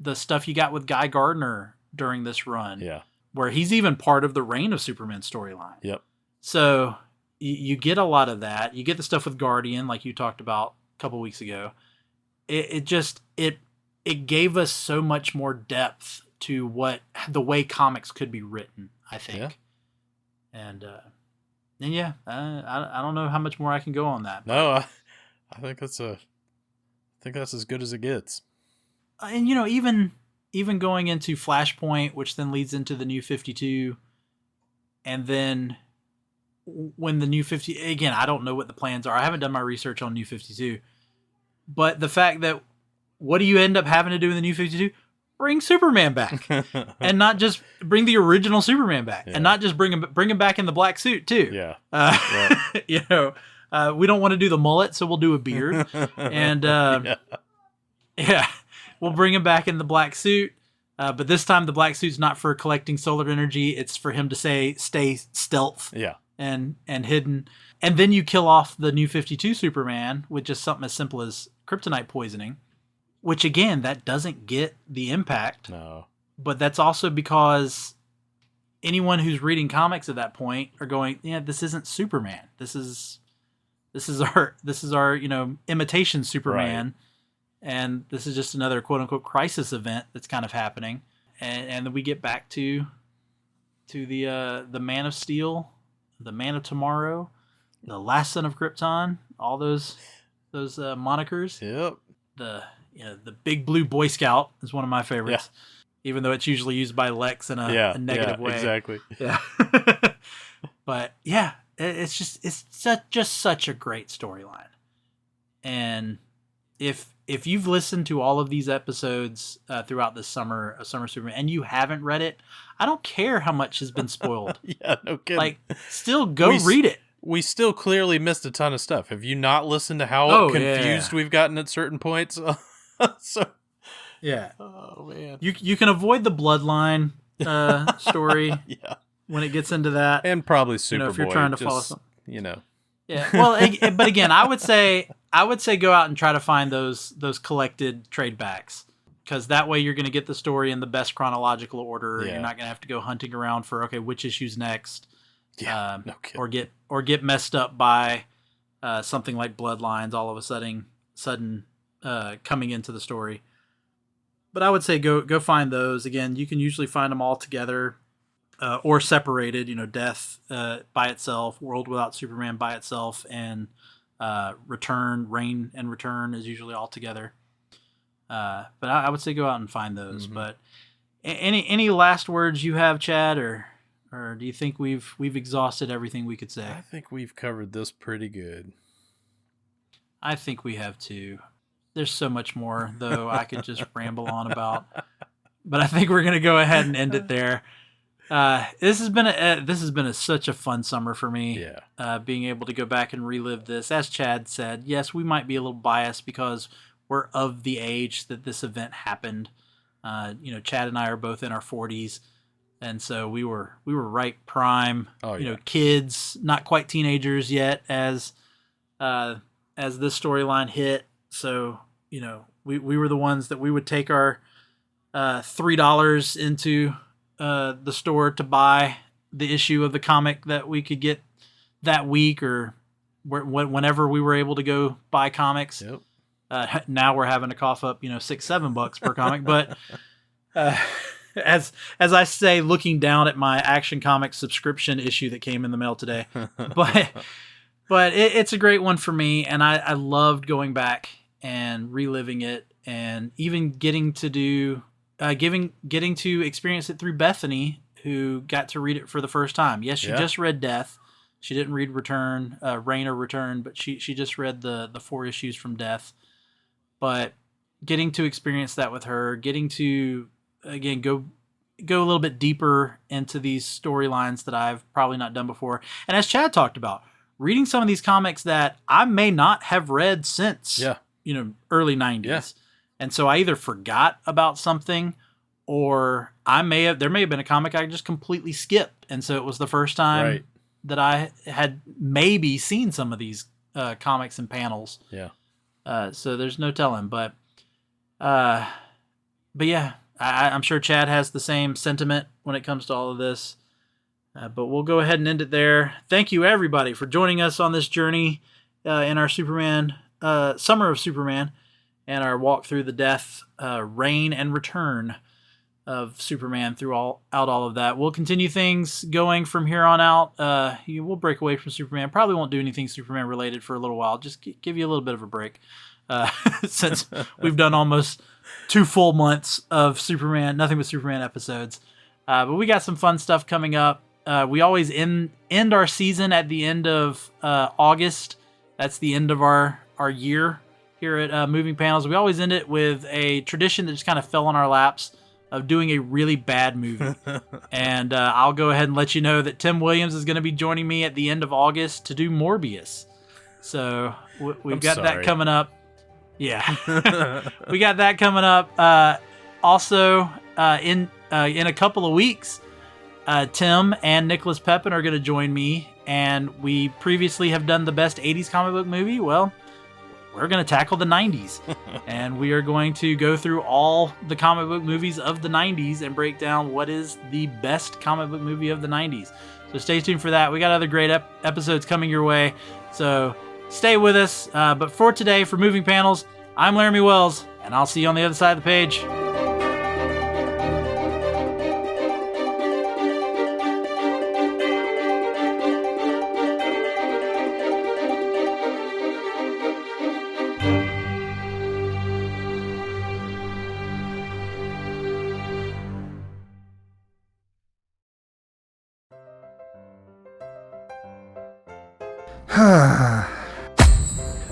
the stuff you got with Guy Gardner during this run. Yeah. Where he's even part of the Reign of Superman storyline. Yep. So you get a lot of that. You get the stuff with Guardian, like you talked about a couple weeks ago. It gave us so much more depth to the way comics could be written, I think. Yeah. And yeah, I don't know how much more I can go on that. No, I think that's as good as it gets. And even going into Flashpoint, which then leads into the New 52, and then when the New 50, again, I don't know what the plans are. I haven't done my research on New 52, but the fact that what do you end up having to do in the New 52? Bring Superman back, and not just bring the original Superman back, and not just bring him back in the black suit too. Yeah, we don't want to do the mullet, so we'll do a beard, and we'll bring him back in the black suit. But this time the black suit's not for collecting solar energy; it's for him to stay stealth, and hidden. And then you kill off the New 52 Superman with just something as simple as kryptonite poisoning. Which, again, that doesn't get the impact. No. But that's also because anyone who's reading comics at that point are going, this isn't Superman. This is our imitation Superman. Right. And this is just another quote unquote crisis event that's kind of happening. And then we get back to the Man of Steel, the Man of Tomorrow, the Last Son of Krypton, all those monikers. Yep. The Big Blue Boy Scout is one of my favorites, even though it's usually used by Lex in a negative way. Exactly. Yeah. But yeah, it's just such a great storyline. And if you've listened to all of these episodes throughout this summer of Summer Superman and you haven't read it, I don't care how much has been spoiled. Yeah, no kidding. Like, still go read it. We still clearly missed a ton of stuff. Have you not listened to how confused we've gotten at certain points? So, yeah. Oh man. You can avoid the Bloodline story. Yeah. When it gets into that, and probably Superboy. If you're trying to follow something. Yeah. Well, but again, I would say go out and try to find those collected trade backs, because that way you're going to get the story in the best chronological order. Yeah. You're not going to have to go hunting around for which issue's next. Yeah. No kidding. Or get messed up by something like Bloodlines all of a sudden coming into the story. But I would say go find those. Again, you can usually find them all together or separated. Death by itself, World Without Superman by itself, and Reign and Return is usually all together. But I would say go out and find those. Mm-hmm. But any last words you have, Chad, or do you think we've exhausted everything we could say? I think we've covered this pretty good. I think we have too. There's so much more, though, I could just ramble on about. But I think we're going to go ahead and end it there. This has been such a fun summer for me. Yeah. Being able to go back and relive this. As Chad said, yes, we might be a little biased because we're of the age that this event happened. Chad and I are both in our 40s. And so we were right prime, kids, not quite teenagers yet as this storyline hit. So, we were the ones that we would take our $3 into the store to buy the issue of the comic that we could get that week or whenever we were able to go buy comics. Yep. Now we're having to cough up, $6-7 per comic, but As I say, looking down at my Action Comics subscription issue that came in the mail today, but it's a great one for me, and I loved going back and reliving it, and even getting to experience it through Bethany, who got to read it for the first time. Yes, she just read Death. She didn't read Reign or Return, but she just read the 4 issues from Death. But getting to experience that with her, getting to again go a little bit deeper into these storylines that I've probably not done before, and as Chad talked about, reading some of these comics that I may not have read since early 90s, and so I either forgot about something, or there may have been a comic I just completely skipped, and so it was the first time that I had maybe seen some of these comics and panels. So there's no telling, but yeah, I'm sure Chad has the same sentiment when it comes to all of this. But we'll go ahead and end it there. Thank you, everybody, for joining us on this journey in our Superman Summer of Superman, and our walk through the death, reign, and return of Superman throughout all of that. We'll continue things going from here on out. We'll break away from Superman. Probably won't do anything Superman related for a little while. Just give you a little bit of a break, since we've done almost 2 full months of Superman, nothing but Superman episodes. But we got some fun stuff coming up. We always end our season at the end of August. That's the end of our year here at Moving Panels. We always end it with a tradition that just kind of fell on our laps of doing a really bad movie. And I'll go ahead and let you know that Tim Williams is going to be joining me at the end of August to do Morbius. So we've got that coming up. Yeah. We got that coming up. Also, in a couple of weeks, Tim and Nicholas Pepin are going to join me, and we previously have done the best 80s comic book movie. Well, we're going to tackle the 90s, and we are going to go through all the comic book movies of the 90s and break down what is the best comic book movie of the 90s. So stay tuned for that. We got other great episodes coming your way, so stay with us. But for today, for Moving Panels, I'm Laramy Wells, and I'll see you on the other side of the page.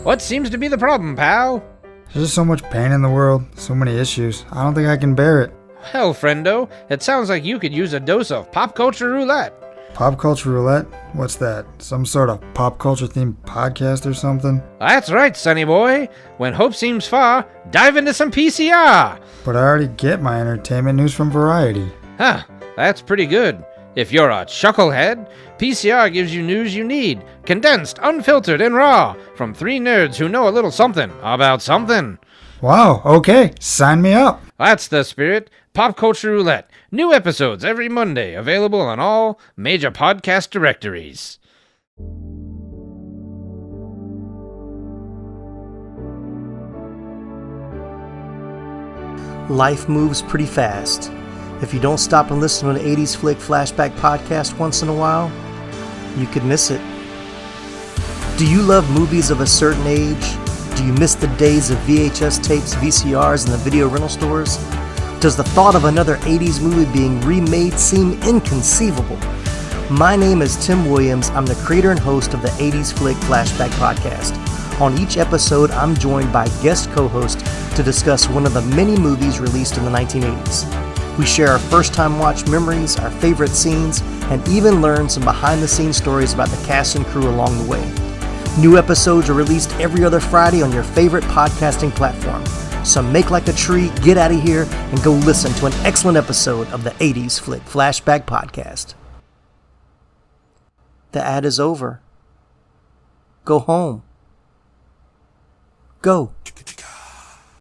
What seems to be the problem, pal? There's just so much pain in the world, so many issues. I don't think I can bear it. Hell, friendo, it sounds like you could use a dose of pop culture roulette. Pop culture roulette? What's that? Some sort of pop culture themed podcast or something? That's right, sonny boy. When hope seems far, dive into some PCR. But I already get my entertainment news from Variety. Huh, that's pretty good. If you're a chucklehead, PCR gives you news you need, condensed, unfiltered, and raw, from 3 nerds who know a little something about something. Wow, okay, sign me up. That's the spirit. Pop Culture Roulette. New episodes every Monday, available on all major podcast directories. Life moves pretty fast. If you don't stop and listen to an 80s Flick Flashback podcast once in a while, you could miss it. Do you love movies of a certain age? Do you miss the days of VHS tapes, VCRs, and the video rental stores? Does the thought of another 80s movie being remade seem inconceivable? My name is Tim Williams. I'm the creator and host of the 80s Flick Flashback podcast. On each episode, I'm joined by guest co-hosts to discuss one of the many movies released in the 1980s. We share our first-time watch memories, our favorite scenes, and even learn some behind-the-scenes stories about the cast and crew along the way. New episodes are released every other Friday on your favorite podcasting platform. So make like a tree, get out of here, and go listen to an excellent episode of the 80s Flick Flashback podcast. The ad is over. Go home. Go.